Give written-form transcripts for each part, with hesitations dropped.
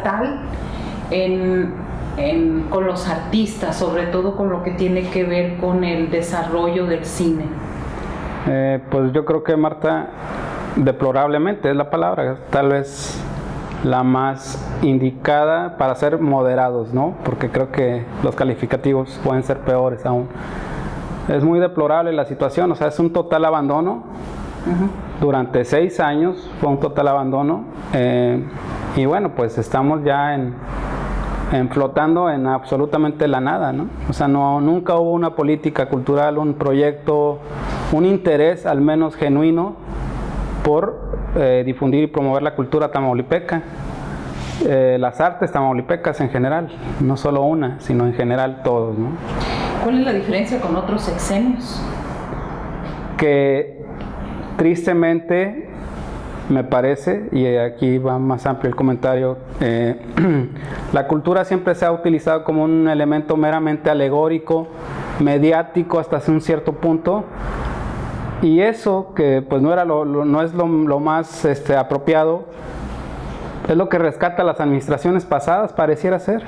estatal con los artistas, sobre todo con lo que tiene que ver con el desarrollo del cine? Pues yo creo que, Marta, deplorablemente es la palabra, tal vez la más indicada para ser moderados, ¿no? Porque creo que los calificativos pueden ser peores aún. Es muy deplorable la situación, o sea, es un total abandono. Durante 6 años fue un total abandono, y bueno, pues estamos ya flotando en absolutamente la nada, ¿no? O sea, nunca hubo una política cultural, un proyecto, un interés al menos genuino por difundir y promover la cultura tamaulipeca, las artes tamaulipecas en general, no solo una, sino en general todos, ¿no? ¿Cuál es la diferencia con otros sexenios? Que tristemente me parece, y aquí va más amplio el comentario, la cultura siempre se ha utilizado como un elemento meramente alegórico, mediático hasta un cierto punto, y eso que pues no es lo más apropiado, es lo que rescata las administraciones pasadas, pareciera ser.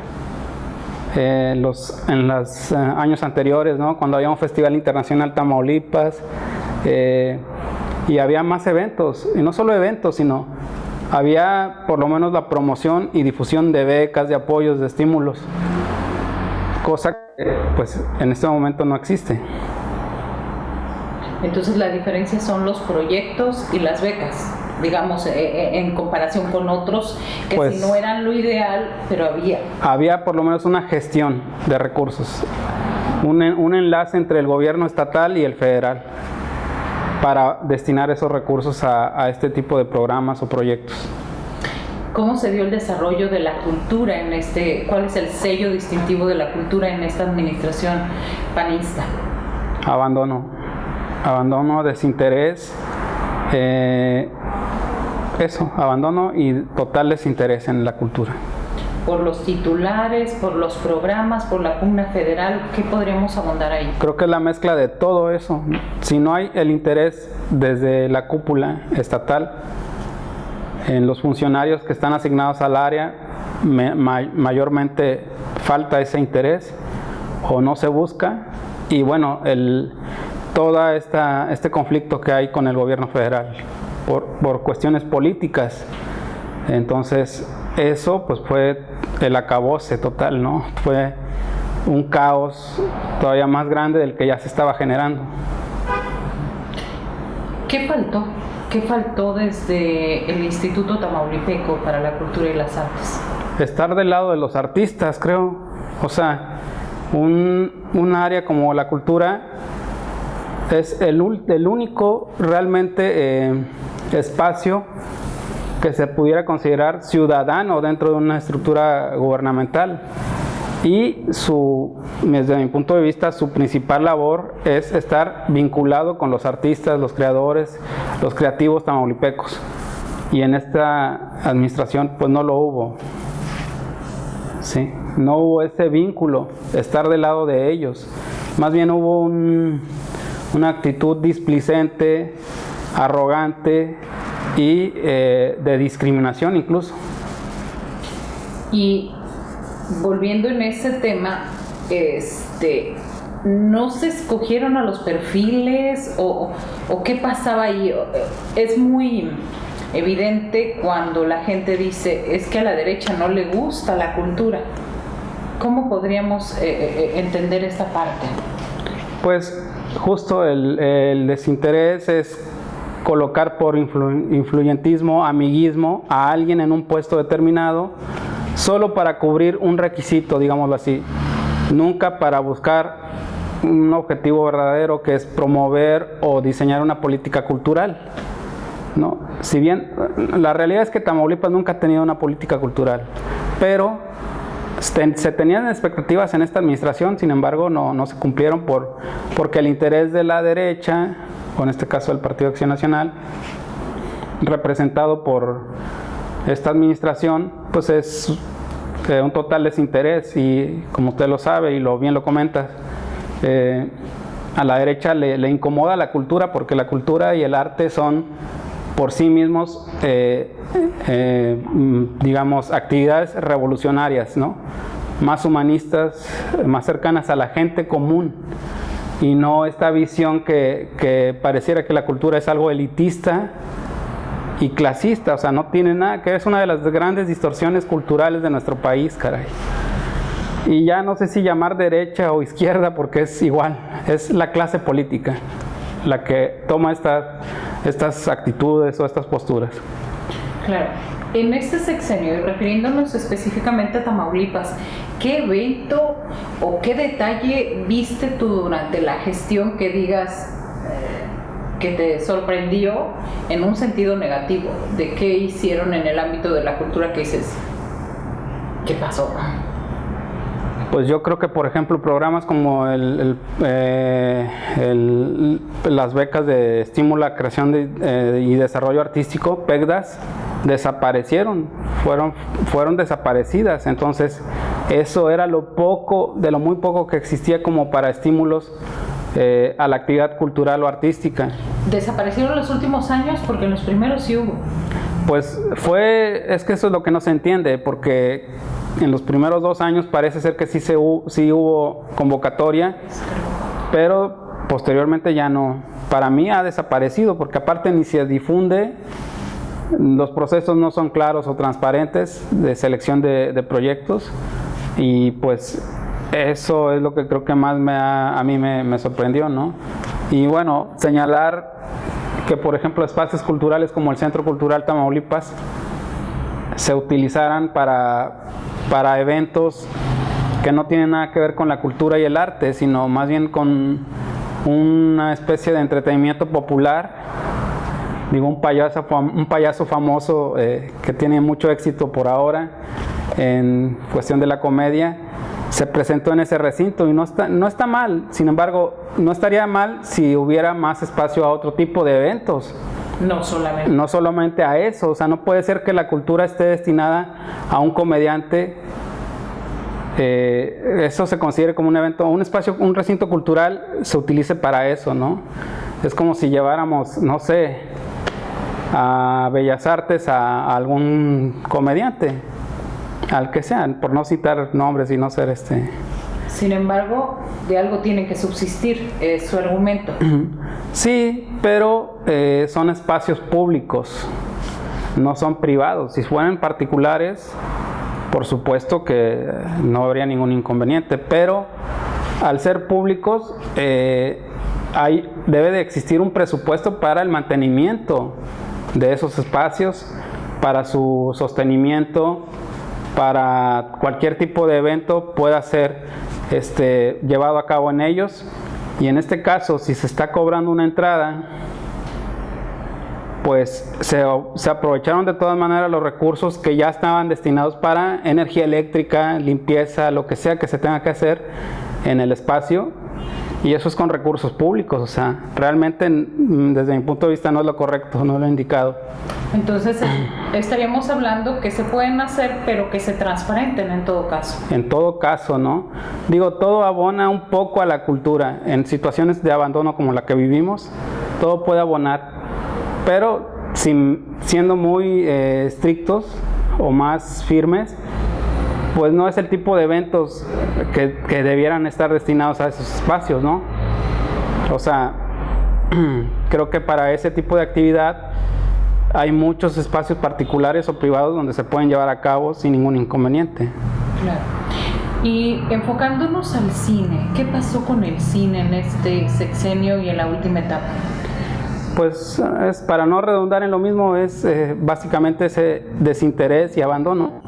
En los años anteriores, ¿no? Cuando había un Festival Internacional Tamaulipas, y había más eventos, y no solo eventos, sino había por lo menos la promoción y difusión de becas, de apoyos, de estímulos, cosa que pues en este momento no existe. Entonces la diferencia son los proyectos y las becas, digamos, en comparación con otros que pues, si no eran lo ideal, pero había por lo menos una gestión de recursos, un enlace entre el gobierno estatal y el federal para destinar esos recursos a este tipo de programas o proyectos. ¿Cómo se dio el desarrollo de la cultura cuál es el sello distintivo de la cultura en esta administración panista? Abandono, desinterés, abandono y total desinterés en la cultura. ¿Por los titulares, por los programas, por la pugna federal? ¿Qué podríamos abundar ahí? Creo que es la mezcla de todo eso. Si no hay el interés desde la cúpula estatal, en los funcionarios que están asignados al área, mayormente falta ese interés o no se busca, y bueno, todo este conflicto que hay con el gobierno federal por cuestiones políticas. Entonces eso pues fue el acabose total, ¿no? Fue un caos todavía más grande del que ya se estaba generando. ¿Qué faltó? ¿Qué faltó desde el Instituto Tamaulipeco para la Cultura y las Artes? Estar del lado de los artistas, creo. O sea, un área como la cultura es el único realmente espacio que se pudiera considerar ciudadano dentro de una estructura gubernamental, y desde mi punto de vista, su principal labor es estar vinculado con los artistas, los creadores, los creativos tamaulipecos, y en esta administración pues no lo hubo, ¿sí? No hubo ese vínculo, estar del lado de ellos, más bien hubo una actitud displicente, arrogante y de discriminación incluso. Y volviendo en ese tema, ¿no se escogieron a los perfiles o qué pasaba ahí? Es muy evidente cuando la gente dice, es que a la derecha no le gusta la cultura. ¿Cómo podríamos entender esta parte? Pues justo el desinterés es colocar por influyentismo, amiguismo a alguien en un puesto determinado solo para cubrir un requisito, digámoslo así, nunca para buscar un objetivo verdadero, que es promover o diseñar una política cultural, ¿no? Si bien la realidad es que Tamaulipas nunca ha tenido una política cultural, pero se tenían expectativas en esta administración, sin embargo no se cumplieron porque el interés de la derecha, o en este caso el Partido Acción Nacional, representado por esta administración, pues es un total desinterés, y como usted lo sabe y bien lo comenta, a la derecha le incomoda la cultura, porque la cultura y el arte son por sí mismos, digamos, actividades revolucionarias, ¿no? Más humanistas, más cercanas a la gente común, y no esta visión que pareciera que la cultura es algo elitista y clasista. O sea, no tiene nada que ver, es una de las grandes distorsiones culturales de nuestro país, caray. Y ya no sé si llamar derecha o izquierda, porque es igual, es la clase política la que toma estas actitudes o estas posturas. Claro. En este sexenio, y refiriéndonos específicamente a Tamaulipas, ¿qué evento o qué detalle viste tú durante la gestión que digas que te sorprendió en un sentido negativo? ¿De qué hicieron en el ámbito de la cultura que dices, ¿qué pasó? Pues yo creo que, por ejemplo, programas como las becas de estímulo a creación y desarrollo artístico, PECDAS, desaparecieron, fueron desaparecidas. Entonces, eso era de lo muy poco que existía como para estímulos a la actividad cultural o artística. ¿Desaparecieron en los últimos años? Porque en los primeros sí hubo. Pues es que eso es lo que no se entiende, porque en los primeros 2 años parece ser que sí hubo convocatoria, pero posteriormente ya no. Para mí ha desaparecido, porque aparte ni se difunde, los procesos no son claros o transparentes de selección de proyectos, y pues eso es lo que creo que más a mí me sorprendió, ¿no? Y bueno, señalar que, por ejemplo, espacios culturales como el Centro Cultural Tamaulipas se utilizaran para eventos que no tienen nada que ver con la cultura y el arte, sino más bien con una especie de entretenimiento popular. Digo, un payaso famoso que tiene mucho éxito por ahora en cuestión de la comedia, se presentó en ese recinto, y no está mal. Sin embargo, no estaría mal si hubiera más espacio a otro tipo de eventos. No solamente a eso. O sea, no puede ser que la cultura esté destinada a un comediante. Eso se considere como un evento, un espacio, un recinto cultural se utilice para eso, ¿no? Es como si lleváramos, no sé, a Bellas Artes a algún comediante, al que sea, por no citar nombres y no ser Sin embargo, de algo tienen que subsistir, es su argumento. Sí, pero son espacios públicos, no son privados. Si fueran particulares, por supuesto que no habría ningún inconveniente, pero al ser públicos debe de existir un presupuesto para el mantenimiento de esos espacios, para su sostenimiento, para cualquier tipo de evento pueda ser llevado a cabo en ellos. Y en este caso, si se está cobrando una entrada, pues se aprovecharon de todas maneras los recursos que ya estaban destinados para energía eléctrica, limpieza, lo que sea que se tenga que hacer en el espacio, y eso es con recursos públicos. O sea, realmente desde mi punto de vista no es lo correcto, no lo indicado. Entonces estaríamos hablando que se pueden hacer, pero que se transparenten en todo caso. En todo caso, ¿no? Digo, todo abona un poco a la cultura. En situaciones de abandono como la que vivimos, todo puede abonar, pero siendo muy estrictos o más firmes, pues no es el tipo de eventos que debieran estar destinados a esos espacios, ¿no? O sea, creo que para ese tipo de actividad hay muchos espacios particulares o privados donde se pueden llevar a cabo sin ningún inconveniente. Claro. Y enfocándonos al cine, ¿qué pasó con el cine en este sexenio y en la última etapa? Pues para no redundar en lo mismo, es básicamente ese desinterés y abandono.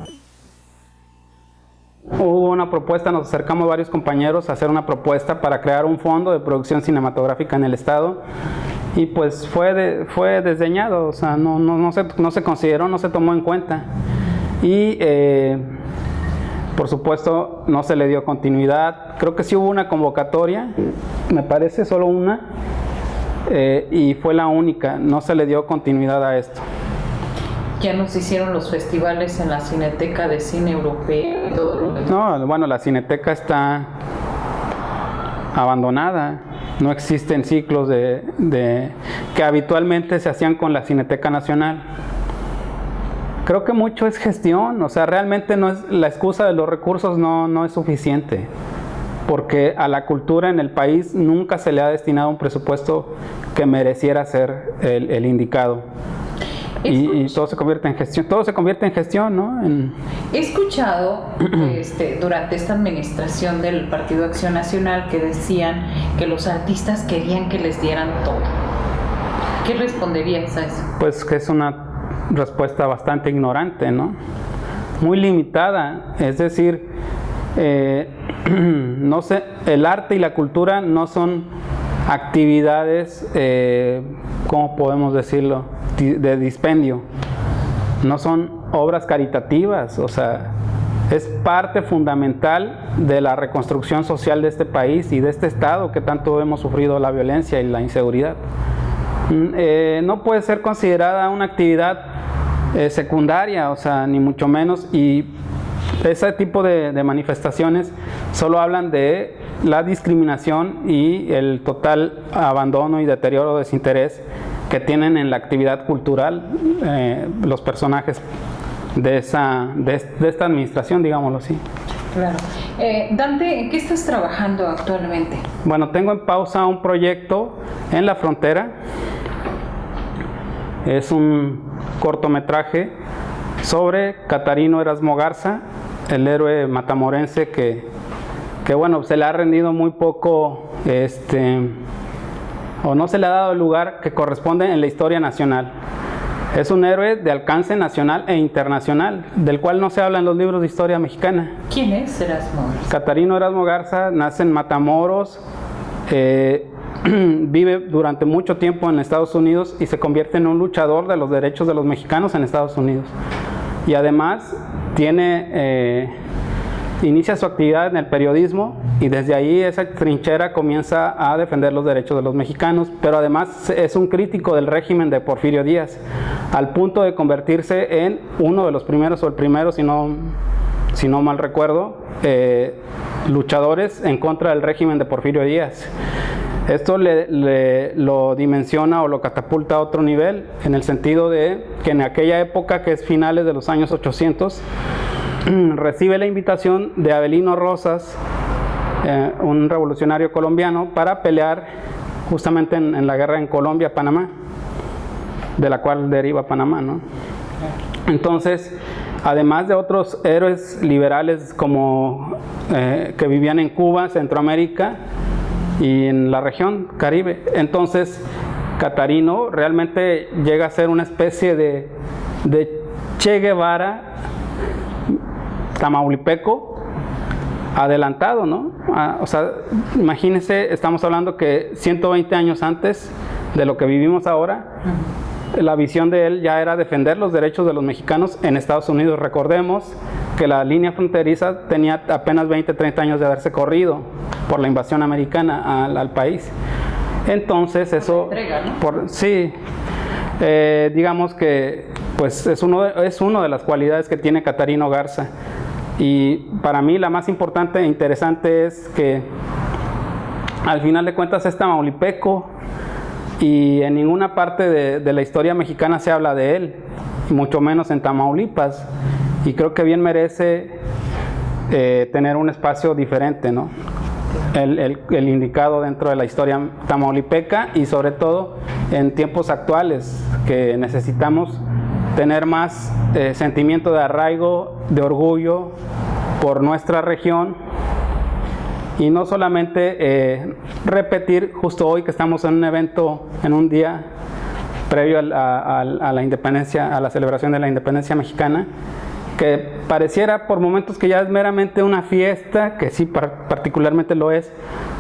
Hubo una propuesta, nos acercamos varios compañeros a hacer una propuesta para crear un fondo de producción cinematográfica en el estado, y pues fue desdeñado. O sea, no se consideró, no se tomó en cuenta, y por supuesto no se le dio continuidad. Creo que sí hubo una convocatoria, me parece solo una, y fue la única, no se le dio continuidad a esto. Ya nos hicieron los festivales en la Cineteca de Cine Europeo y todo lo demás. No, bueno, la Cineteca está abandonada, no existen ciclos que habitualmente se hacían con la Cineteca Nacional. Creo que mucho es gestión, o sea, realmente no es, la excusa de los recursos no es suficiente, porque a la cultura en el país nunca se le ha destinado un presupuesto que mereciera ser el indicado. Y todo se convierte en gestión, ¿no? He escuchado durante esta administración del Partido Acción Nacional que decían que los artistas querían que les dieran todo. ¿Qué responderías a eso? Pues que es una respuesta bastante ignorante, ¿no? Muy limitada, es decir, no sé, el arte y la cultura no son actividades, ¿cómo podemos decirlo?, de dispendio, no son obras caritativas, o sea, es parte fundamental de la reconstrucción social de este país y de este estado que tanto hemos sufrido la violencia y la inseguridad. No puede ser considerada una actividad secundaria, o sea, ni mucho menos, y ese tipo de manifestaciones solo hablan de la discriminación y el total abandono y deterioro o desinterés que tienen en la actividad cultural los personajes de esta administración, digámoslo así. Claro. Dante, ¿en qué estás trabajando actualmente? Bueno, tengo en pausa un proyecto en La Frontera. Es un cortometraje sobre Catarino Erasmo Garza, el héroe matamorense que bueno, se le ha rendido muy poco, o no se le ha dado el lugar que corresponde en la historia nacional. Es un héroe de alcance nacional e internacional, del cual no se habla en los libros de historia mexicana. ¿Quién es Erasmo Garza? Catarino Erasmo Garza nace en Matamoros, vive durante mucho tiempo en Estados Unidos y se convierte en un luchador de los derechos de los mexicanos en Estados Unidos. Y además inicia su actividad en el periodismo y desde ahí esa trinchera comienza a defender los derechos de los mexicanos, pero además es un crítico del régimen de Porfirio Díaz, al punto de convertirse en uno de los primeros, o el primero si no mal recuerdo, luchadores en contra del régimen de Porfirio Díaz. Esto lo dimensiona o lo catapulta a otro nivel, en el sentido de que en aquella época, que es finales de los años 800, recibe la invitación de Avelino Rosas, un revolucionario colombiano, para pelear justamente en la guerra en Colombia, Panamá, de la cual deriva Panamá, ¿no? Entonces, además de otros héroes liberales como que vivían en Cuba, Centroamérica y en la región Caribe, entonces Catarino realmente llega a ser una especie de Che Guevara tamaulipeco adelantado, ¿no? O sea, imagínense, estamos hablando que 120 años antes de lo que vivimos ahora, la visión de él ya era defender los derechos de los mexicanos en Estados Unidos. Recordemos que la línea fronteriza tenía apenas 20, 30 años de haberse corrido por la invasión americana al país. Entonces eso, entrega, ¿no? Sí, digamos que pues es uno de las cualidades que tiene Catarino Garza. Y para mí la más importante e interesante es que al final de cuentas es tamaulipeco y en ninguna parte de la historia mexicana se habla de él, mucho menos en Tamaulipas, y creo que bien merece tener un espacio diferente, ¿no? El indicado dentro de la historia tamaulipeca, y sobre todo en tiempos actuales que necesitamos tener más sentimiento de arraigo, de orgullo por nuestra región, y no solamente repetir justo hoy que estamos en un evento, en un día previo a la independencia, a la celebración de la independencia mexicana, que pareciera por momentos que ya es meramente una fiesta, que sí particularmente lo es,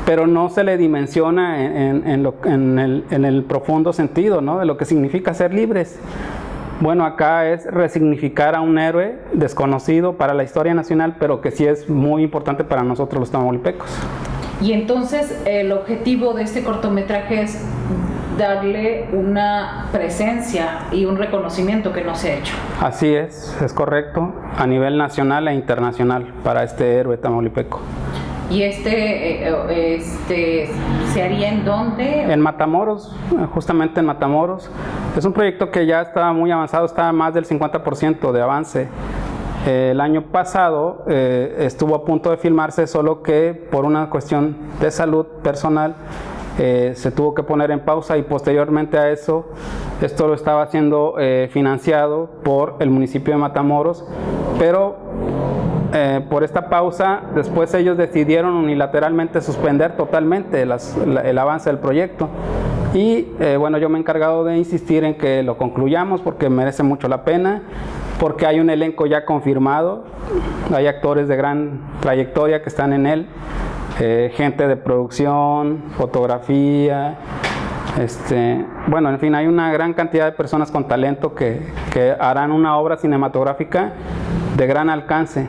pero no se le dimensiona en el profundo sentido, ¿no?, de lo que significa ser libres. Bueno, acá es resignificar a un héroe desconocido para la historia nacional, pero que sí es muy importante para nosotros los tamaulipecos. Y entonces el objetivo de este cortometraje es darle una presencia y un reconocimiento que no se ha hecho. Así es correcto, a nivel nacional e internacional para este héroe tamaulipeco. ¿Y se haría en dónde? En Matamoros, justamente en Matamoros. Es un proyecto que ya está muy avanzado, está a más del 50% de avance. El año pasado estuvo a punto de filmarse, solo que por una cuestión de salud personal se tuvo que poner en pausa, y posteriormente a eso, esto lo estaba siendo financiado por el municipio de Matamoros, pero por esta pausa, después ellos decidieron unilateralmente suspender totalmente el avance del proyecto. Y bueno, yo me he encargado de insistir en que lo concluyamos porque merece mucho la pena, porque hay un elenco ya confirmado, hay actores de gran trayectoria que están en él, gente de producción, fotografía, bueno, en fin, hay una gran cantidad de personas con talento que harán una obra cinematográfica de gran alcance.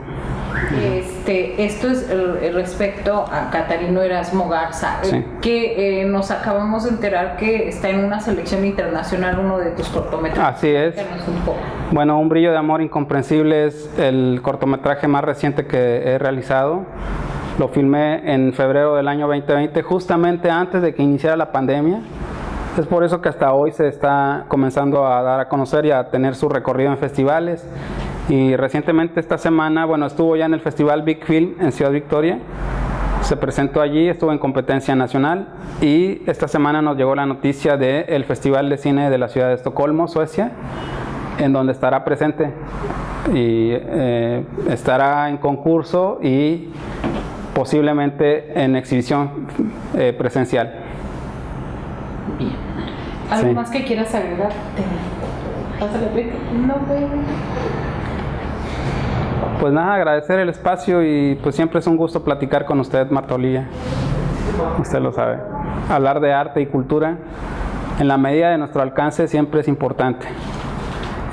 Esto es respecto a Catarino Erasmo Garza, sí, que nos acabamos de enterar que está en una selección internacional uno de tus cortometrajes. Así es. Bueno, Un brillo de amor incomprensible es el cortometraje más reciente que he realizado. Lo filmé en febrero del año 2020, justamente antes de que iniciara la pandemia. Es por eso que hasta hoy se está comenzando a dar a conocer y a tener su recorrido en festivales. Y recientemente esta semana, bueno, estuvo ya en el Festival Big Film en Ciudad Victoria, se presentó allí, estuvo en competencia nacional, y esta semana nos llegó la noticia del Festival de Cine de la ciudad de Estocolmo, Suecia, en donde estará presente y estará en concurso y posiblemente en exhibición presencial. Bien. ¿Algo Sí. más que quieras agregar? Pásale, no, güey. Pues nada, agradecer el espacio, y pues siempre es un gusto platicar con usted, Marta Olilla. Usted lo sabe. Hablar de arte y cultura en la medida de nuestro alcance siempre es importante.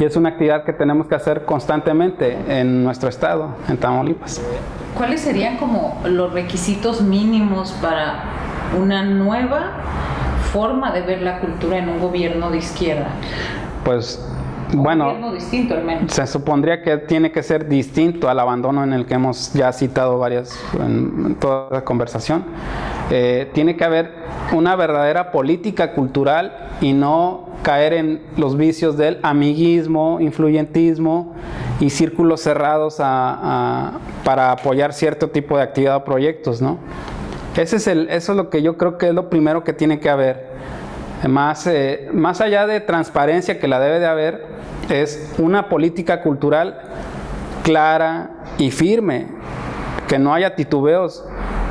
Y es una actividad que tenemos que hacer constantemente en nuestro estado, en Tamaulipas. ¿Cuáles serían como los requisitos mínimos para una nueva forma de ver la cultura en un gobierno de izquierda? Pues bueno, un gobierno distinto al menos. se supondría que tiene que ser distinto al abandono en el que hemos ya citado en toda la conversación. Tiene que haber una verdadera política cultural y no caer en los vicios del amiguismo, influyentismo y círculos cerrados para apoyar cierto tipo de actividad o proyectos, ¿no? Eso es lo que yo creo que es lo primero que tiene que haber. Más allá de transparencia, que la debe de haber, es una política cultural clara y firme, que no haya titubeos,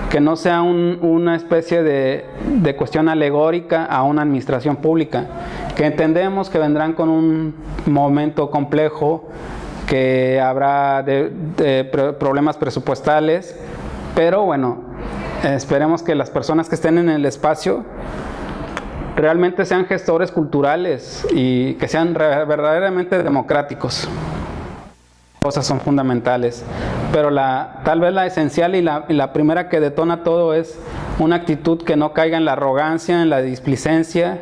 que no sea una especie de cuestión alegórica a una administración pública, que entendemos que vendrán con un momento complejo, que habrá problemas presupuestales, pero bueno, esperemos que las personas que estén en el espacio realmente sean gestores culturales y que sean verdaderamente democráticos. Cosas son fundamentales, pero tal vez la esencial y la primera que detona todo es una actitud que no caiga en la arrogancia, en la displicencia,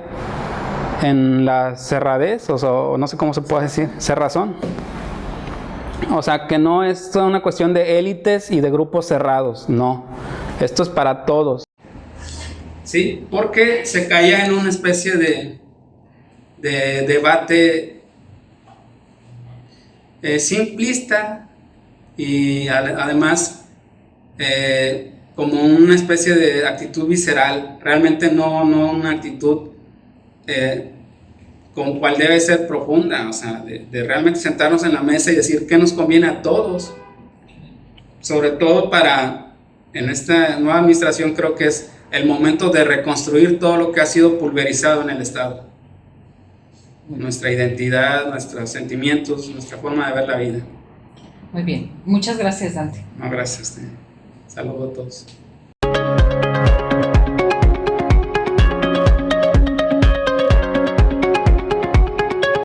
en la cerradez, o no sé cómo se puede decir, cerrazón. O sea, que no es una cuestión de élites y de grupos cerrados, no. Esto es para todos. Sí, porque se caía en una especie de debate simplista y además como una especie de actitud visceral, realmente no una actitud como cual debe ser profunda, o sea, de realmente sentarnos en la mesa y decir qué nos conviene a todos, sobre todo en esta nueva administración. Creo que es el momento de reconstruir todo lo que ha sido pulverizado en el Estado. Nuestra identidad, nuestros sentimientos, nuestra forma de ver la vida. Muy bien. Muchas gracias, Dante. No, gracias. Saludos a todos.